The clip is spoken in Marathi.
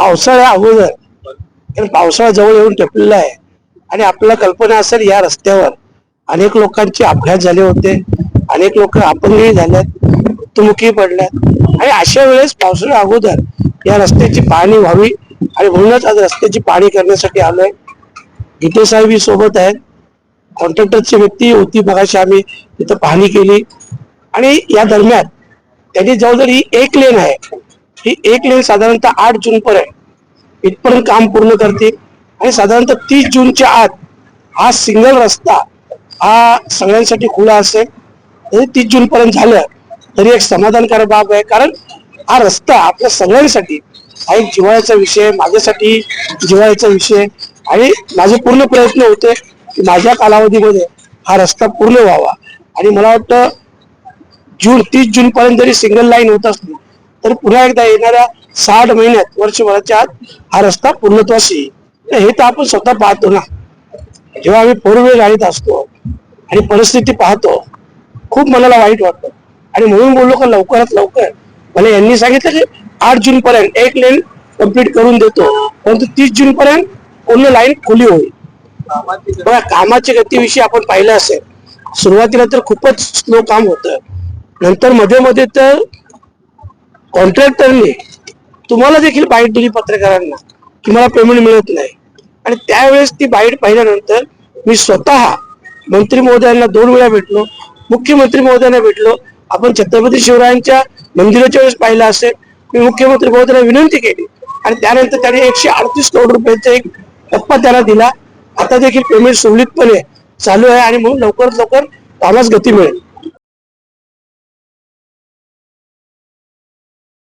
पावसाळ्या अगोदर, कारण पावसाळा जवळ येऊन ठेपलेला आहे आणि आपल्याला कल्पना असेल या रस्त्यावर अनेक लोकांचे अपघात झाले होते, अनेक लोक अपंगही झाल्यात, मृत्युमुखी पडल्यात आणि अशा वेळेस पावसाळ्या अगोदर या रस्त्याची पाहणी व्हावी आणि म्हणूनच आज रस्त्याची पाहणी करण्यासाठी आलोय. गीते साहेब सोबत आहेत, कॉन्ट्रॅक्टरची व्यक्ती होती, मगाशी आम्ही तिथं पाहणी केली आणि या दरम्यान त्यांनी जवळजवळ ही एक लेन आहे, ही एक लेन साधारणतः 8 जून पर्यंत इथपर्यंत काम पूर्ण करतील आणि साधारणतः 30 जूनच्या आत हा सिंगल रस्ता हा सगळ्यांसाठी खुला असेल. तरी 30 जून पर्यंत झालं तरी एक समाधानकारक बाब आहे, कारण हा रस्ता आपल्या सगळ्यांसाठी हा एक जिव्हाळ्याचा विषय, माझ्यासाठी जिव्हाळ्याचा विषय आणि माझे पूर्ण प्रयत्न होते की माझ्या कालावधीमध्ये हा रस्ता पूर्ण व्हावा आणि मला वाटतं 30 जून पर्यंत जरी सिंगल लाईन होत असली तर पुन्हा एकदा येणाऱ्या 60 महिन्यात, वर्षभराच्या आत हा रस्ता पूर्णत्वास येईल. हे तर आपण स्वतः पाहतो ना, जेव्हा आम्ही 4 व्हीलर गाडीत असतो आणि परिस्थिती पाहतो खूप मनाला वाईट वाटतं आणि म्हणून बोललो का लवकरात लवकर. मला यांनी सांगितलं की 8 जून पर्यंत एक लेन कंप्लीट करून देतो, परंतु 30 जून पर्यंत पूर्ण लाईन खुली होईल. बघा, कामाच्या गतीविषयी आपण पाहिलं असेल, सुरुवातीला तर खूपच स्लो काम होतं, नंतर मध्ये मध्ये तर कॉन्ट्रॅक्टरने तुम्हाला देखील बाईट दिली पत्रकारांना की मला पेमेंट मिळत नाही आणि त्यावेळेस ती बाईट पाहिल्यानंतर मी स्वतः मंत्री महोदयांना 2 वेळा भेटलो, मुख्यमंत्री महोदयांना भेटलो. आपण छत्रपती शिवरायांच्या मंदिराच्या वेळेस पाहिलं असेल, मी मुख्यमंत्री महोदयांना विनंती केली आणि त्यानंतर त्यांनी 138 करोड रुपयाचा एक टप्पा त्याला दिला. आता देखील पेमेंट सुरळीतपणे चालू आहे आणि म्हणून लवकरात लवकर कामास गती मिळेल.